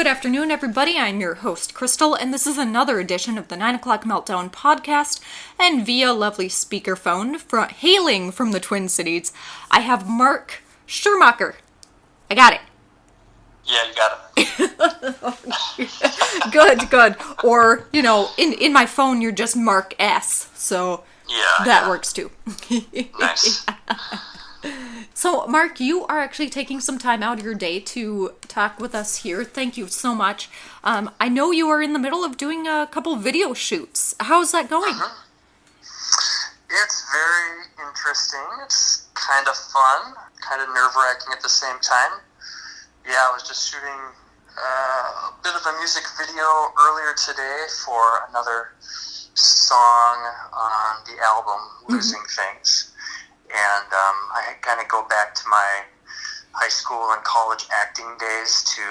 Good afternoon, everybody. I'm your host, Crystal, and this is another edition of the 9 O'Clock Meltdown podcast. And via lovely speakerphone, hailing from the Twin Cities, I have Mark Schirmacher. I got it. Yeah, you got it. Good. Or, in my phone, you're just Mark S. So that works too. Nice. So, Mark, you are actually taking some time out of your day to talk with us here. Thank you so much. I know you are in the middle of doing a couple video shoots. How's that going? It's very interesting. It's kind of fun, kind of nerve-wracking at the same time. Yeah, I was just shooting a bit of a music video earlier today for another song on the album, Losing Things. And I kind of go back to my high school and college acting days to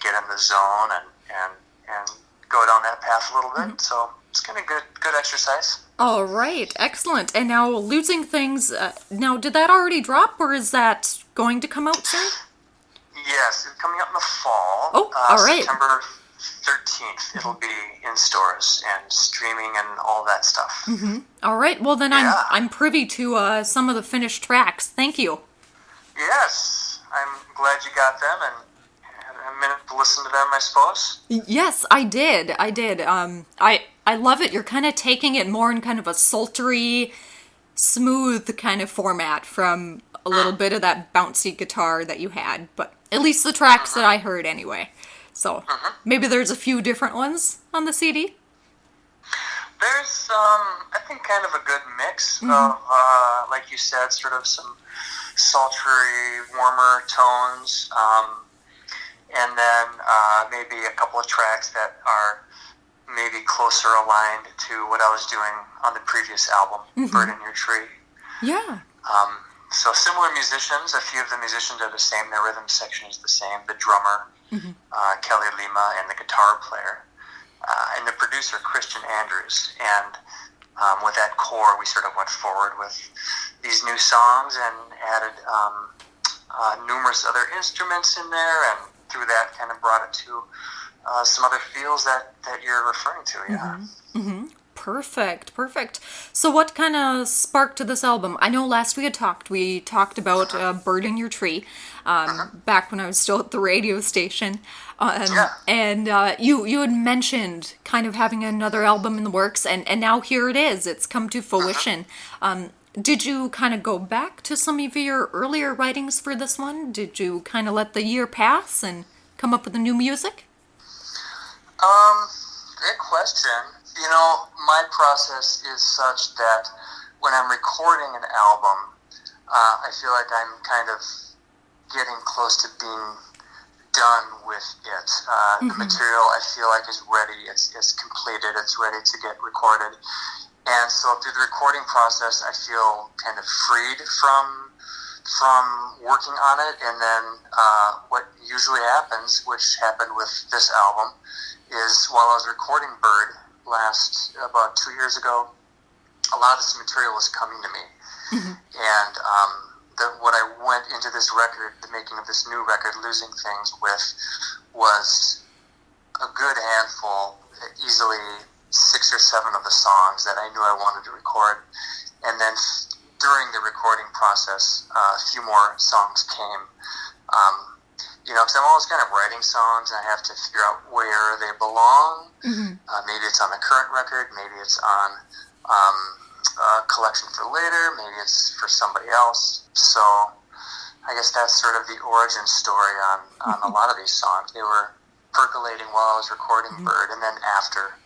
get in the zone and go down that path a little bit. So it's kind of good exercise. All right, excellent. And now Losing Things. Now, did that already drop, or is that going to come out soon? Yes, it's coming out in the fall. Oh, all right. September 13th, it'll be in stores and streaming and all that stuff. Mm-hmm. All right. Well, then I'm privy to some of the finished tracks. Thank you. Yes, I'm glad you got them and had a minute to listen to them, I suppose. Yes, I did. I love it. You're kind of taking it more in kind of a sultry, smooth kind of format from a little bit of that bouncy guitar that you had, but at least the tracks that I heard anyway. So maybe there's a few different ones on the CD? There's, I think, kind of a good mix of, like you said, sort of some sultry, warmer tones, and then maybe a couple of tracks that are maybe closer aligned to what I was doing on the previous album, Bird in Your Tree. Yeah. So similar musicians, a few of the musicians are the same, their rhythm section is the same, the drummer, Kelly Lima, and the guitar player, and the producer, Christian Andrews. And with that core, we sort of went forward with these new songs and added numerous other instruments in there, and through that kind of brought it to some other feels that you're referring to, yeah. Mm-hmm. Perfect. So what kind of sparked this album? I know last we talked about Bird in Your Tree, back when I was still at the radio station. And you had mentioned kind of having another album in the works, and now here it is. It's come to fruition. Did you kind of go back to some of your earlier writings for this one? Did you kind of let the year pass and come up with the new music? Great question. My process is such that when I'm recording an album, I feel like I'm kind of getting close to being done with it. The material I feel like is ready, it's completed, it's ready to get recorded. And so through the recording process, I feel kind of freed from working on it. And then what usually happens, which happened with this album, is while I was recording Bird about 2 years ago, a lot of this material was coming to me. And what I went into this record, the making of this new record, Losing Things, with was a good handful, easily 6 or 7 of the songs that I knew I wanted to record. And then during the recording process, a few more songs came. Because I'm always kind of writing songs, and I have to figure out where they belong. Maybe it's on the current record, maybe it's on a collection for later, maybe it's for somebody else. So I guess that's sort of the origin story on a lot of these songs. They were percolating while I was recording Bird, and then after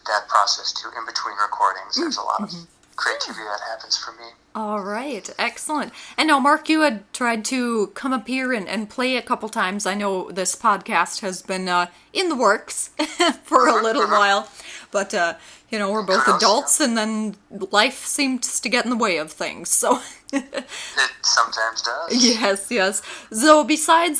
that process too, in between recordings, there's a lot of creativity that happens for me. All right, excellent. And now, Mark, you had tried to come up here and play a couple times. I know this podcast has been in the works for a little while, but, we're both adults, and then life seems to get in the way of things, so... It sometimes does. Yes. So besides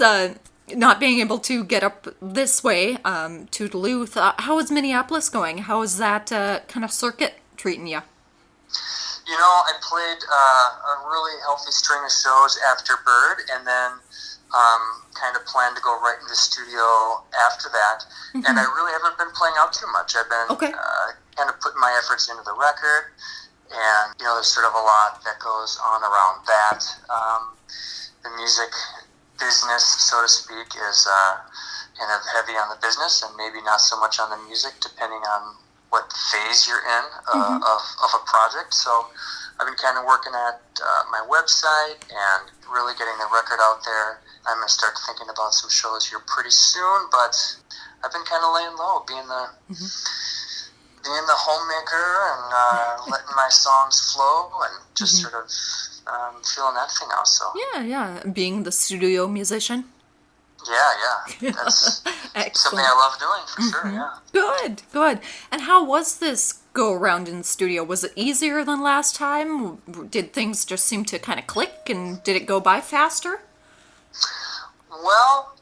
not being able to get up this way to Duluth, how is Minneapolis going? How is that kind of circuit treating you? I played a really healthy string of shows after Bird, and then Kind of plan to go right into the studio after that. And I really haven't been playing out too much. I've been kind of putting my efforts into the record, and there's sort of a lot that goes on around that. The music business, so to speak, is kind of heavy on the business and maybe not so much on the music, depending on what phase you're in of a project. So I've been kind of working at my website and really getting the record out there. I'm going to start thinking about some shows here pretty soon, but I've been kind of laying low, being the homemaker and letting my songs flow and just sort of feeling that thing out. So Yeah, being the studio musician. Yeah, that's something I love doing for sure. Yeah. Good. And how was this go around in the studio? Was it easier than last time? Did things just seem to kind of click, and did it go by faster? Well,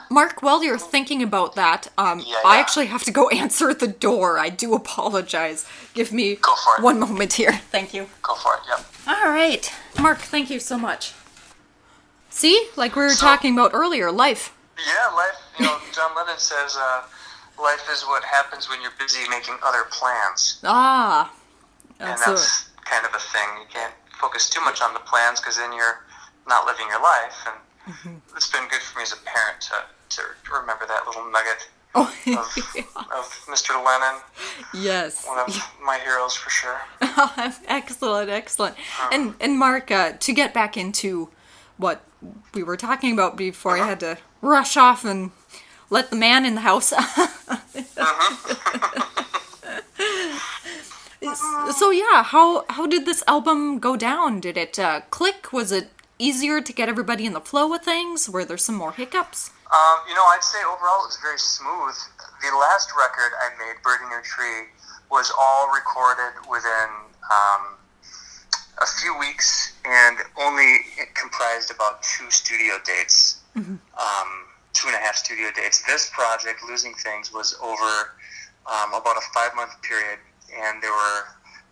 Mark, while you're thinking about that, I actually have to go answer the door. I do apologize. Give me Go for it. 1 moment here. Thank you. Go for it. Yep. All right. Mark, thank you so much. See? Like we were talking about earlier, life. Yeah, life. John Lennon says, life is what happens when you're busy making other plans. And that's kind of a thing. You can't focus too much on the plans because then you're not living your life. And it's been good for me as a parent to remember that little nugget of Mr. Lennon. Yes. One of my heroes for sure. Excellent. And Mark, to get back into what we were talking about before, I had to rush off and let the man in the house. So yeah, how did this album go down? Did it click? Was it easier to get everybody in the flow of things? Were there some more hiccups? I'd say overall it was very smooth. The last record I made, Bird in Your Tree, was all recorded within a few weeks, and it comprised about 2 studio dates, 2.5 studio dates. This project, Losing Things, was over about a 5-month period, and there were,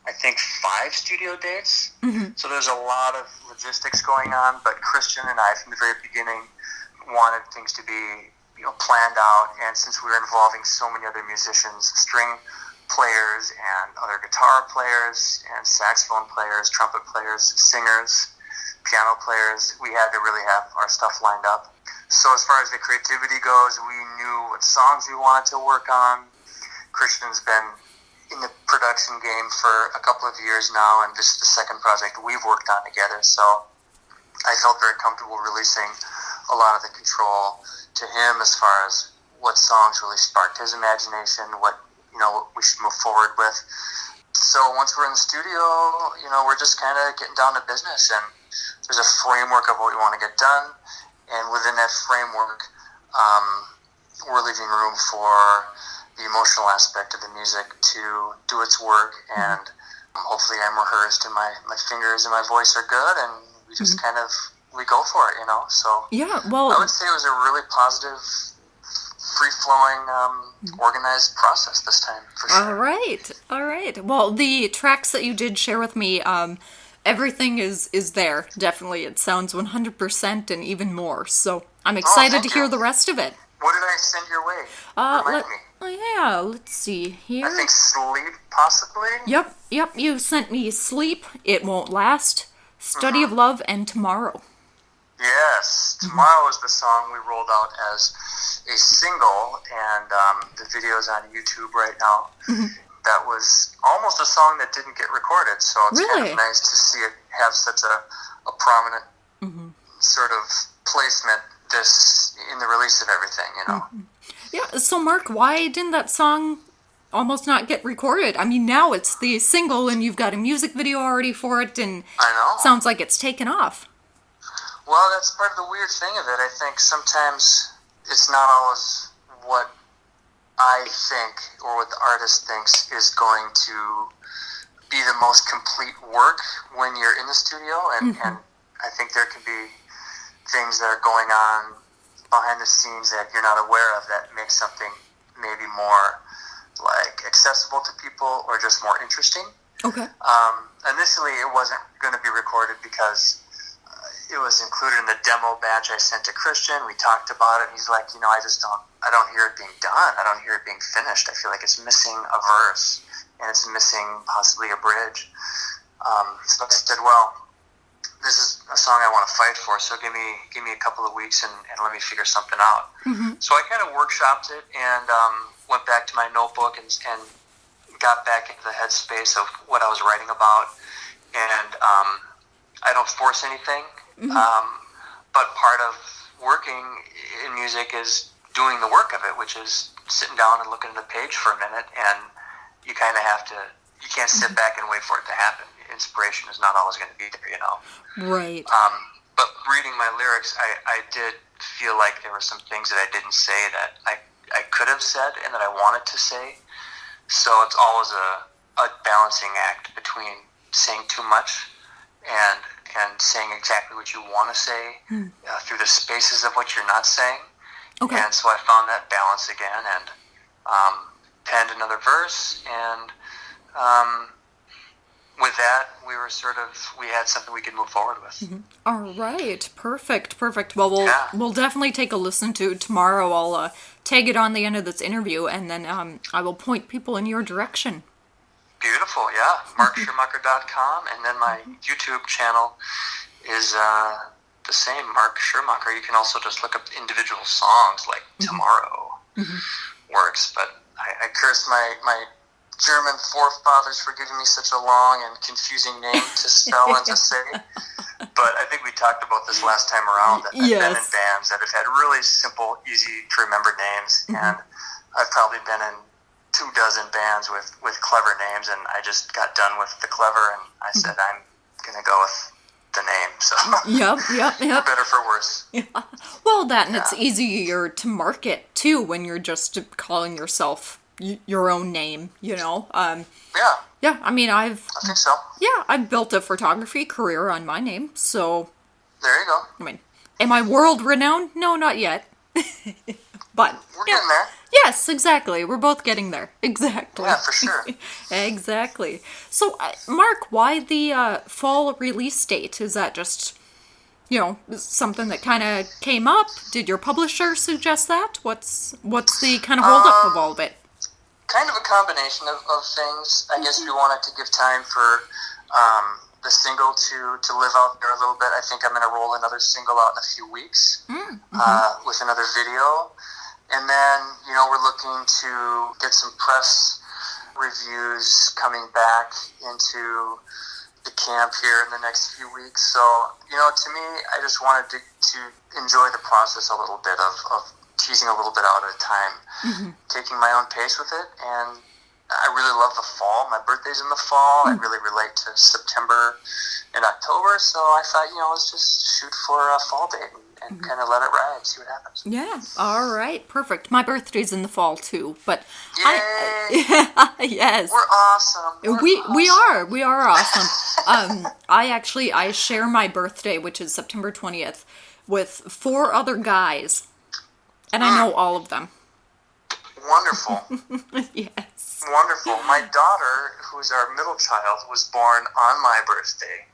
I think, 5 studio dates. So there's a lot of logistics going on, but Christian and I, from the very beginning, wanted things to be planned out, and since we were involving so many other musicians, string players and other guitar players and saxophone players, trumpet players, singers, piano players, we had to really have our stuff lined up. So as far as the creativity goes, we knew what songs we wanted to work on. Christian's been in the production game for a couple of years now, and this is the second project we've worked on together, so I felt very comfortable releasing a lot of the control to him as far as what songs really sparked his imagination, what we should move forward with. So once we're in the studio, we're just kind of getting down to business, and there's a framework of what we want to get done, and within that framework, we're leaving room for the emotional aspect of the music to do its work, and hopefully I'm rehearsed and my fingers and my voice are good, and we just kind of, we go for it, so yeah, well, I would say it was a really positive, free-flowing, organized process this time, for sure. All right. Well, the tracks that you did share with me, everything is there, definitely. It sounds 100% and even more, so I'm excited to hear the rest of it. What did I send your way? Remind me. Yeah, let's see here. I think Sleep, possibly? Yep, you sent me Sleep, It Won't Last, Study of Love, and Tomorrow. Yes, Tomorrow is the song we rolled out as a single, and the video's on YouTube right now. That was almost a song that didn't get recorded, so it's kind of nice to see it have such a prominent sort of placement in the release of everything, Yeah, so Mark, why didn't that song almost not get recorded? I mean, now it's the single, and you've got a music video already for it, and I know. It sounds like it's taken off. Well, that's part of the weird thing of it. I think sometimes it's not always what I think or what the artist thinks is going to be the most complete work when you're in the studio, and I think there can be things that are going on behind the scenes that you're not aware of that make something maybe more like accessible to people or just more interesting. Okay. Initially, it wasn't going to be recorded because it was included in the demo batch I sent to Christian. We talked about it, and he's like, I don't hear it being done. I don't hear it being finished. I feel like it's missing a verse, and it's missing possibly a bridge. So I said, well, this is a song I want to fight for, so give me a couple of weeks and let me figure something out. Mm-hmm. So I kind of workshopped it and went back to my notebook and got back into the headspace of what I was writing about. And I don't force anything, but part of working in music is doing the work of it, which is sitting down and looking at the page for a minute, and you kind of have to, you can't sit back and wait for it to happen. Inspiration is not always going to be there, Right. But reading my lyrics, I did feel like there were some things that I didn't say that I could have said and that I wanted to say. So it's always a balancing act between saying too much and saying exactly what you want to say through the spaces of what you're not saying. Okay. And so I found that balance again and penned another verse, and with that, we had something we could move forward with. Mm-hmm. All right. Perfect. Well, we'll definitely take a listen to it tomorrow. I'll tag it on the end of this interview, and then I will point people in your direction. Beautiful, yeah. MarkSchirmacher.com, and then my YouTube channel is the same, Mark Schirmacher. You can also just look up individual songs like Tomorrow works, but I curse my German forefathers for giving me such a long and confusing name to spell and to say. But I think we talked about this last time around. That I've been in bands that have had really simple, easy to remember names, and I've probably been in 24 bands with clever names, and I just got done with the clever, and I said I'm going to go with the name. So yep. For better, for worse. Yeah. Well, it's easier to market too when you're just calling yourself your own name, Yeah. I mean, I think so. Yeah, I've built a photography career on my name, so. There you go. I mean, am I world renowned? No, not yet. But we're getting there. Yes, exactly. We're both getting there. Exactly. Yeah, for sure. Exactly. So, Mark, why the fall release date? Is that just, something that kind of came up? Did your publisher suggest that? What's the kind of holdup of all of it? Kind of a combination of things. I guess we wanted to give time for the single to live out there a little bit. I think I'm going to roll another single out in a few weeks with another video. And then, we're looking to get some press reviews coming back into the camp here in the next few weeks. So, to me, I just wanted to enjoy the process a little bit of teasing a little bit out at a time, taking my own pace with it. And I really love the fall. My birthday's in the fall. I really relate to September and October. So I thought, let's just shoot for a fall date and kind of let it ride, see what happens. Yeah. All right. Perfect. My birthday's in the fall too, but yes, we're awesome. We are awesome. I share my birthday, which is September 20th, with 4 other guys, and I know all of them. Wonderful. Yes. Wonderful. My daughter, who's our middle child, was born on my birthday,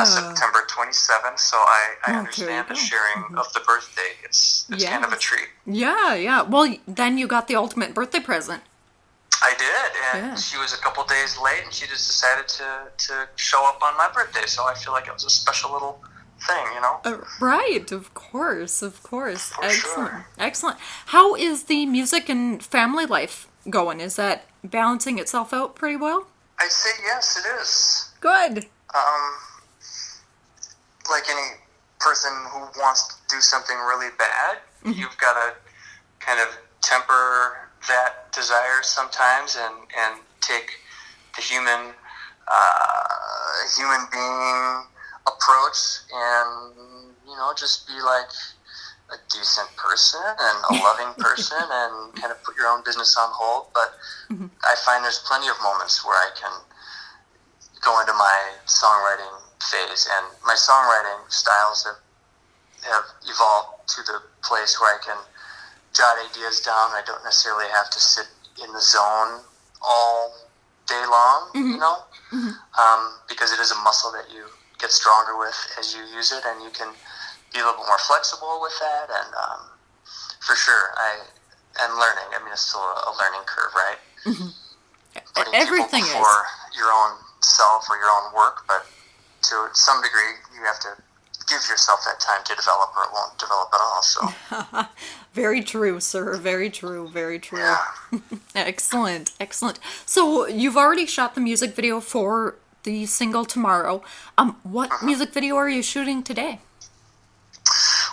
September 27th, so I understand the sharing of the birthday. It's kind of a treat. Yeah. Well, then you got the ultimate birthday present. I did, and she was a couple days late, and she just decided to show up on my birthday, so I feel like it was a special little thing, Right, of course. For Excellent. How is the music and family life going? Is that balancing itself out pretty well? I'd say yes, it is. Good. Like any person who wants to do something really bad, you've got to kind of temper that desire sometimes and take the human being approach and just be like a decent person and a loving person and kind of put your own business on hold. But I find there's plenty of moments where I can go into my songwriting phase, and my songwriting styles have evolved to the place where I can jot ideas down. I don't necessarily have to sit in the zone all day long, because it is a muscle that you get stronger with as you use it, and you can be a little bit more flexible with that. And for sure, and learning. I mean, it's still a learning curve, right? Mm-hmm. Putting Everything people before your own self or your own work, but to some degree, you have to give yourself that time to develop, or it won't develop at all. So, Very true, sir. Very true. Very true. yeah. Excellent. Excellent. So you've already shot the music video for the single Tomorrow. What music video are you shooting today?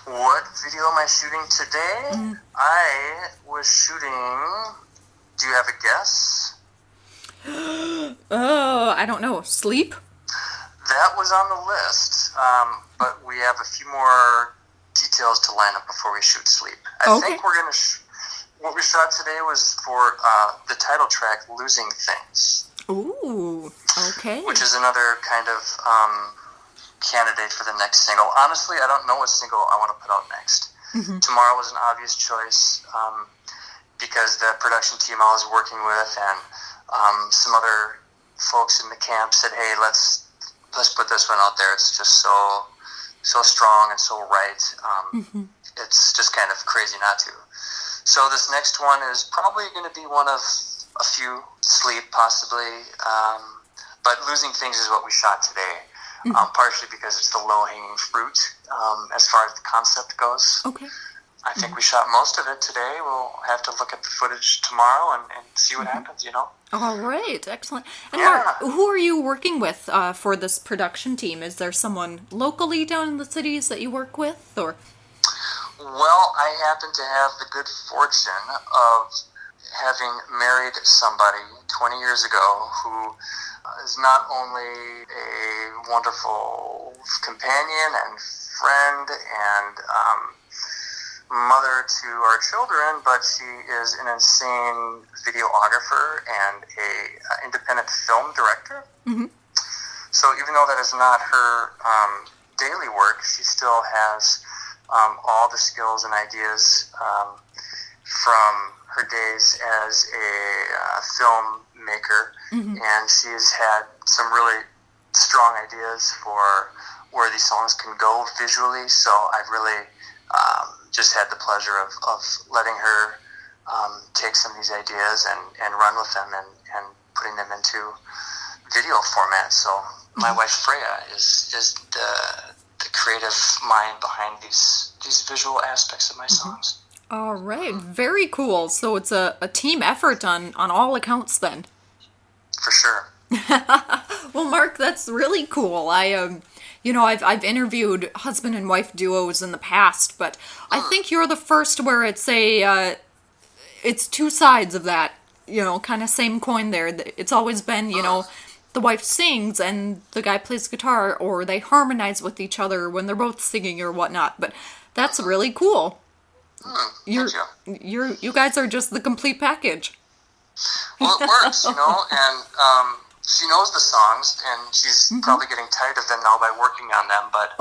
What video am I shooting today? I was shooting. Do you have a guess? Oh, I don't know. Sleep? That was on the list, but we have a few more details to line up before we shoot Sleep. I think we're going to... what we shot today was for the title track, Losing Things. Ooh, okay. Which is another kind of candidate for the next single. Honestly, I don't know what single I want to put out next. Mm-hmm. Tomorrow was an obvious choice because the production team I was working with and some other folks in the camp said, hey, let's put this one out there. It's just so strong and so right. It's just kind of crazy not to. So this next one is probably going to be one of a few, Sleep possibly, but Losing Things is what we shot today, partially because it's the low-hanging fruit as far as the concept goes. Okay. I think we shot most of it today. We'll have to look at the footage tomorrow and see what happens, All right, excellent. And Yeah. Mark, who are you working with for this production team? Is there someone locally down in the cities that you work with, or? Well, I happen to have the good fortune of having married somebody 20 years ago who is not only a wonderful companion and friend and mother to our children, but she is an insane videographer and a independent film director. Mm-hmm. So even though that is not her daily work, she still has all the skills and ideas from her days as a filmmaker, and she's had some really strong ideas for where these songs can go visually. So I've really just had the pleasure of letting her take some of these ideas and run with them and putting them into video format. So my wife Freya is the creative mind behind these visual aspects of my songs. All right, very cool. So it's a team effort on all accounts then. For sure. Well, Mark, that's really cool. I've interviewed husband and wife duos in the past, but I think you're the first where it's it's two sides of that, kind of same coin there. It's always been, the wife sings and the guy plays guitar, or they harmonize with each other when they're both singing or whatnot. But that's really cool. You guys are just the complete package. Well, it works, and she knows the songs, and she's probably getting tired of them now by working on them, but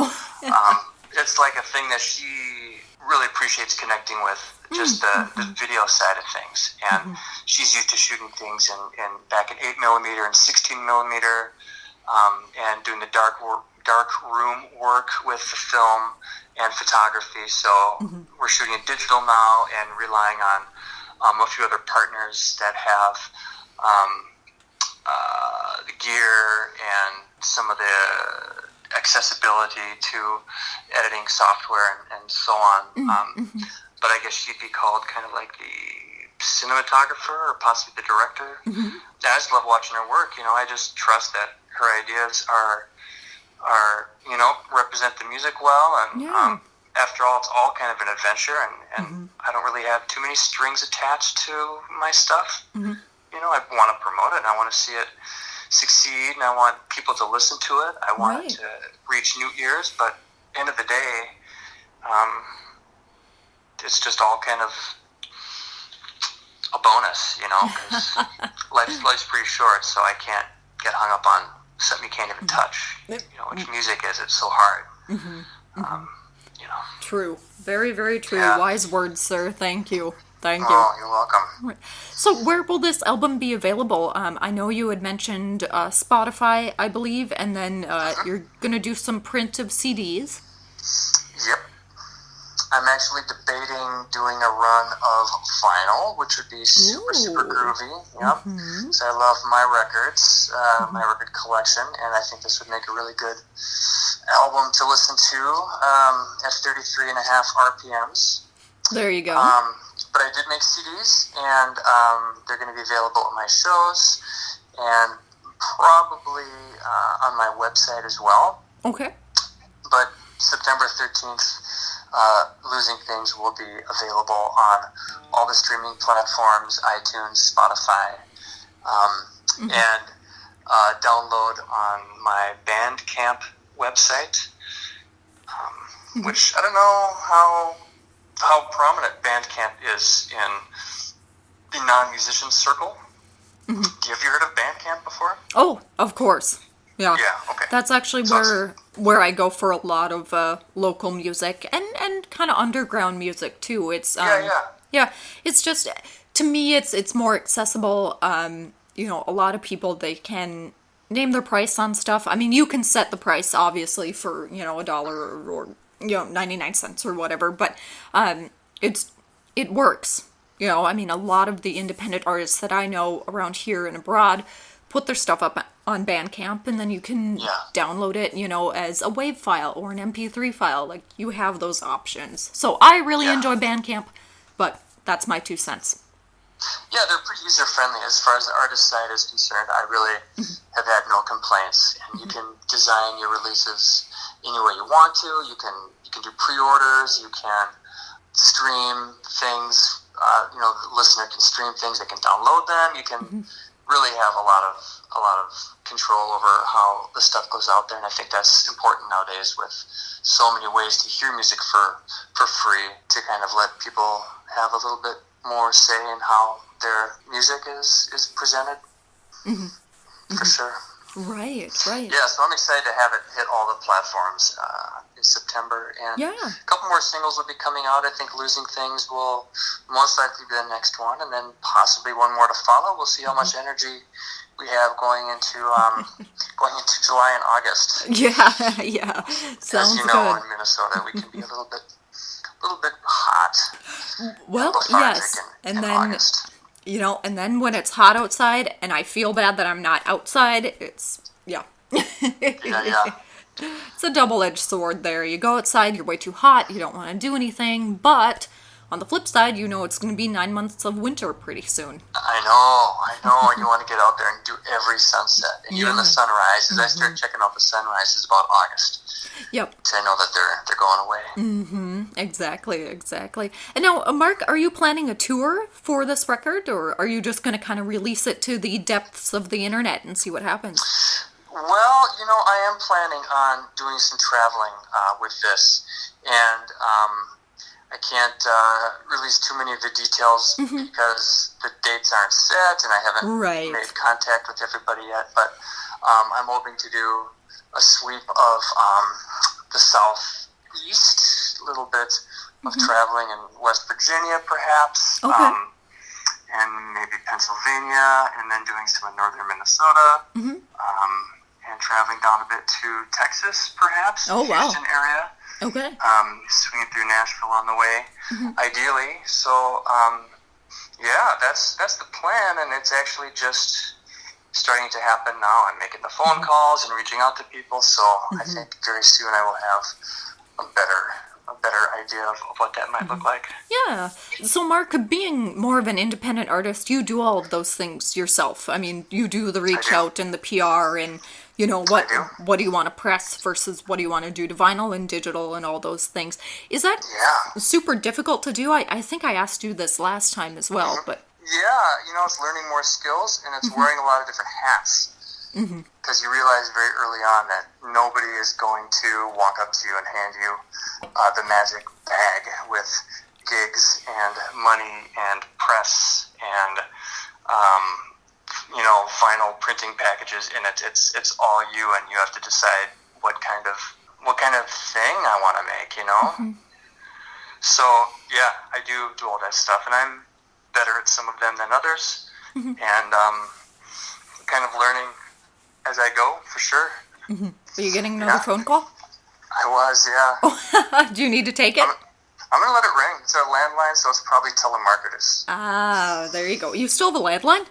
it's like a thing that she really appreciates connecting with, just the video side of things. And she's used to shooting things in back in 8mm and 16mm, and doing the dark room work with the film and photography. So we're shooting in digital now and relying on a few other partners that have the gear and some of the accessibility to editing software and so on. But I guess she'd be called kind of like the cinematographer or possibly the director. I just love watching her work. I just trust that her ideas are represent the music well, and after all, it's all kind of an adventure, and I don't really have too many strings attached to my stuff. I want to promote it, and I want to see it succeed, and I want people to listen to it. I want it to reach new ears, but end of the day, it's just all kind of a bonus, because life's pretty short, so I can't get hung up on something you can't even touch. Which music is, it's so hard. True. Very, very true. Yeah. Wise words, sir. Thank you. Thank you. Oh, you're welcome. Right. So where will this album be available? I know you had mentioned Spotify, I believe, and then you're gonna do some print of CDs. Yep. I'm actually debating doing a run of vinyl, which would be super, super Ooh. groovy. Yep. So I love my records, my record collection, and I think this would make a really good album to listen to at 33 and a half RPMs. There you go. But I did make CDs, and they're going to be available at my shows and probably on my website as well. Okay. But September 13th, Losing Things will be available on all the streaming platforms, iTunes, Spotify, and download on my Bandcamp website, which I don't know how prominent Bandcamp is in the non-musician circle. Have you heard of Bandcamp before? Oh, of course. Yeah. Yeah, okay. That's actually where I go for a lot of local music and kind of underground music too. It's yeah. It's just, to me, it's more accessible. A lot of people, they can name their price on stuff. I mean, you can set the price obviously for $1 or 99 cents or whatever, but it works. I mean, a lot of the independent artists that I know around here and abroad put their stuff up on Bandcamp, and then you can download it, as a WAV file or an MP3 file. Like, you have those options. So I really enjoy Bandcamp, but that's my 2 cents. Yeah, they're pretty user-friendly. As far as the artist side is concerned, I really have had no complaints. And you can design your releases any way you want to. You can do pre-orders. You can stream things. The listener can stream things. They can download them. You can really have a lot of control over how the stuff goes out there, and I think that's important nowadays with so many ways to hear music for free, to kind of let people have a little bit more say in how their music is presented. For sure. Right. Yeah, so I'm excited to have it hit all the platforms in September, and a couple more singles will be coming out. I think Losing Things will most likely be the next one, and then possibly one more to follow. We'll see how much energy we have going into July and August. Yeah. Sounds As you know, good. in Minnesota, we can be a little bit hot. Well, lethargic yes, in and then August. and then when it's hot outside and I feel bad that I'm not outside, it's Yeah. it's a double-edged sword there. You go outside, you're way too hot, you don't want to do anything, but on the flip side, it's going to be 9 months of winter pretty soon. I know, and you want to get out there and do every sunset, and even the sunrises. I start checking out the sunrises about August. Yep. So I know that they're going away. Exactly. And now, Mark, are you planning a tour for this record, or are you just going to kind of release it to the depths of the internet and see what happens? Well, I am planning on doing some traveling with this, and I can't release too many of the details because the dates aren't set, and I haven't made contact with everybody yet. But I'm hoping to do a sweep of the southeast, a little bit of traveling in West Virginia, perhaps, and maybe Pennsylvania, and then doing some in northern Minnesota, and traveling down a bit to Texas, perhaps, Houston area. Okay. Swinging through Nashville on the way, ideally. So, that's the plan, and it's actually just starting to happen now. I'm making the phone calls and reaching out to people, so I think very soon I will have a better idea of what that might look like. Yeah. So, Mark, being more of an independent artist, you do all of those things yourself. I mean, you do the reach out and the PR and, what do you want to press versus what do you want to do to vinyl and digital and all those things. Is that super difficult to do? I think I asked you this last time as well, but... Yeah, it's learning more skills, and it's wearing a lot of different hats. Because you realize very early on that nobody is going to walk up to you and hand you the magic bag with gigs and money and press and vinyl printing packages in it. It's all you, and you have to decide what kind of thing I want to make. So I do all that stuff, and better at some of them than others, and kind of learning as I go, for sure. Are you getting another phone call? I was, yeah. Do you need to take it? I'm going to let it ring. It's a landline, so it's probably telemarketers. Ah, there you go. You still have a landline?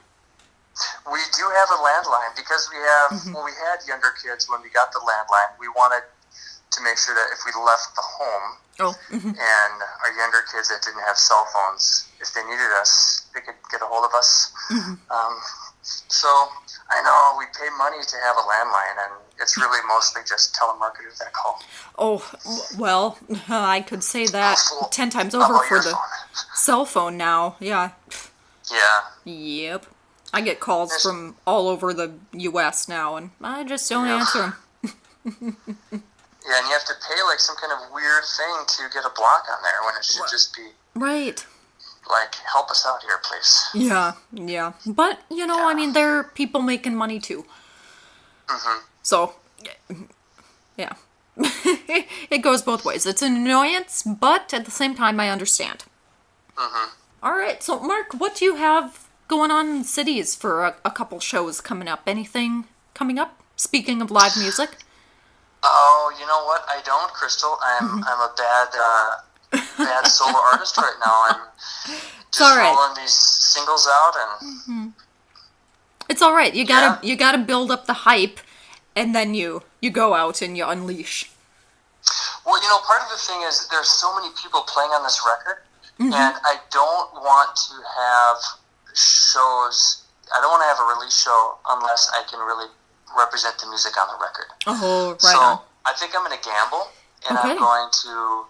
We do have a landline because we have, well, we had younger kids when we got the landline. We wanted to make sure that if we left the home and our younger kids that didn't have cell phones, if they needed us, they could get a hold of us. So I know we pay money to have a landline, and it's really mostly just telemarketers that call. Oh, well, I could say that 10 times over for the cell phone now. Yeah. Yeah. Yep. I get calls from all over the U.S. now, and I just don't answer them. Yeah, and you have to pay like some kind of weird thing to get a block on there when it should just be right. Like, help us out here, please. Yeah, yeah. But, you know, I mean, there are people making money too. So, yeah. It goes both ways. It's an annoyance, but at the same time, I understand. All right, so Mark, what do you have going on in cities for a couple shows coming up? Anything coming up? Speaking of live music? Oh, you know what? I don't, Crystal. I'm a bad solo artist right now. I'm just rolling these singles out, and it's all right. You gotta build up the hype, and then you go out and you unleash. Well, you know, part of the thing is there's so many people playing on this record, and I don't want to have shows. I don't want to have a release show unless I can really represent the music on the record. Oh, right. So on. I think I'm going to gamble, and I'm going to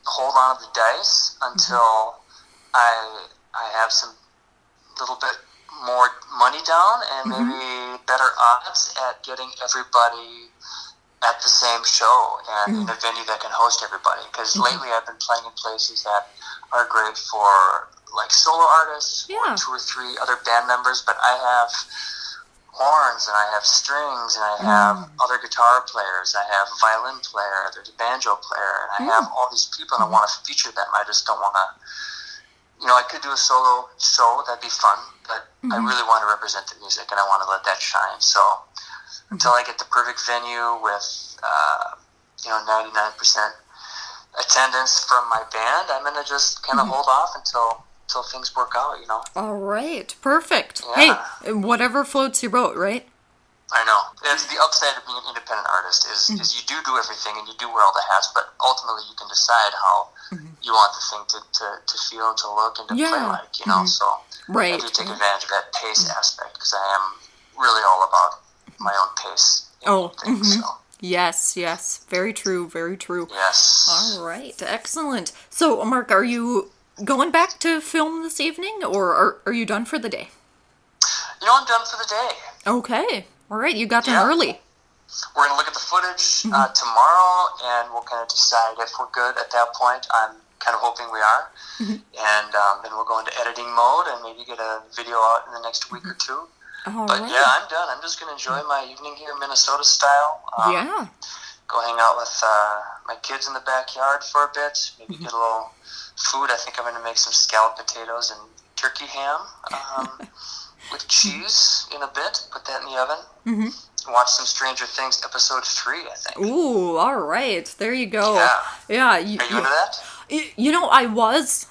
hold on to the dice until I have some little bit more money down and maybe better odds at getting everybody at the same show and in a venue that can host everybody. Because lately I've been playing in places that are great for like solo artists or 2 or 3 other band members, but I have horns, and I have strings, and I have other guitar players, I have a violin player, there's a banjo player, and I have all these people, and I want to feature them. I just don't want to, you know, I could do a solo show, that'd be fun, but I really want to represent the music, and I want to let that shine. So until I get the perfect venue with, 99% attendance from my band, I'm going to just kind of hold off until things work out, you know. All right, perfect. Yeah. Hey, whatever floats your boat, right? I know. That's the upside of being an independent artist is you do everything and you do wear all the hats, but ultimately you can decide how you want the thing to feel and to look and to play like, you know. So I do take advantage of that pace aspect because I am really all about my own pace. Things, so. Yes. Very true, very true. Yes. All right, excellent. So, Mark, are you going back to film this evening, or are you done for the day? You know, I'm done for the day. Okay. All right, you got done early. We're going to look at the footage tomorrow, and we'll kind of decide if we're good at that point. I'm kind of hoping we are. And then we'll go into editing mode and maybe get a video out in the next week or 2. But yeah, I'm done. I'm just going to enjoy my evening here, Minnesota style. Go hang out with my kids in the backyard for a bit. Maybe get a little food. I think I'm going to make some scalloped potatoes and turkey ham with cheese in a bit. Put that in the oven. Watch some Stranger Things episode 3, I think. Ooh, all right. There you go. Yeah. Are you into that? You know, I was.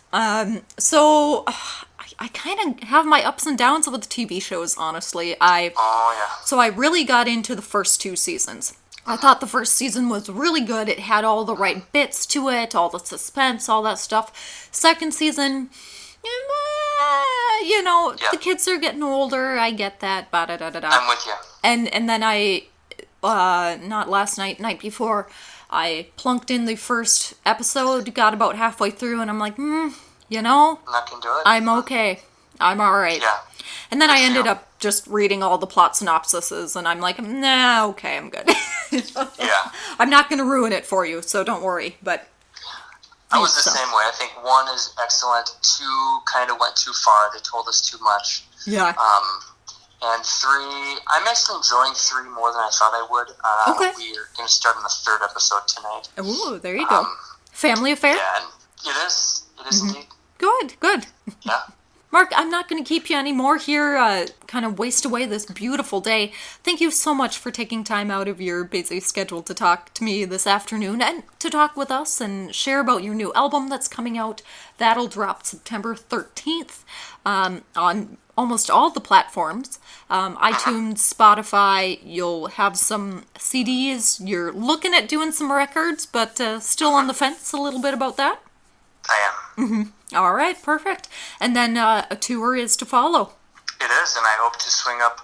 So I kind of have my ups and downs with TV shows, honestly. So I really got into the first 2 seasons. I thought the first season was really good. It had all the right bits to it, all the suspense, all that stuff. Second season, the kids are getting older. I get that. I'm with you. And then I, not last night, night before, I plunked in the first episode, got about halfway through, and I'm like, I'm not gonna do it. I'm okay. I'm all right. Yeah. And then I ended up just reading all the plot synopsises, and I'm like, nah, okay, I'm good. I'm not going to ruin it for you, so don't worry. But I was the same way. I think 1 is excellent. 2 kind of went too far. They told us too much. Yeah. And 3, I'm actually enjoying 3 more than I thought I would. We're going to start on the 3rd episode tonight. Ooh, there you go. Family affair? Yeah, and it is. It is indeed. Good, good. Yeah. Mark, I'm not going to keep you anymore here, kind of waste away this beautiful day. Thank you so much for taking time out of your busy schedule to talk to me this afternoon and to talk with us and share about your new album that's coming out. That'll drop September 13th on almost all the platforms. iTunes, Spotify, you'll have some CDs. You're looking at doing some records, but still on the fence a little bit about that? I am. All right, perfect. And then a tour is to follow. It is, and I hope to swing up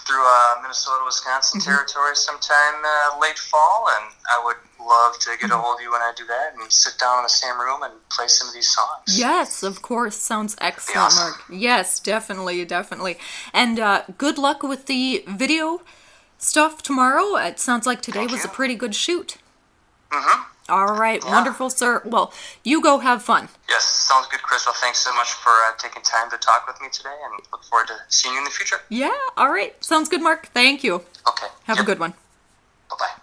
through Minnesota, Wisconsin territory sometime late fall, and I would love to get a hold of you when I do that and sit down in the same room and play some of these songs. Yes, of course. Sounds excellent, awesome. Mark. Yes, definitely, definitely. And good luck with the video stuff tomorrow. It sounds like today Thank was a you. pretty good shoot. Mm-hmm. All right, wonderful, sir. Well, you go have fun. Yes, sounds good, Crystal. Thanks so much for taking time to talk with me today, and look forward to seeing you in the future. Yeah, all right. Sounds good, Mark. Thank you. Okay. Have a good one. Bye-bye.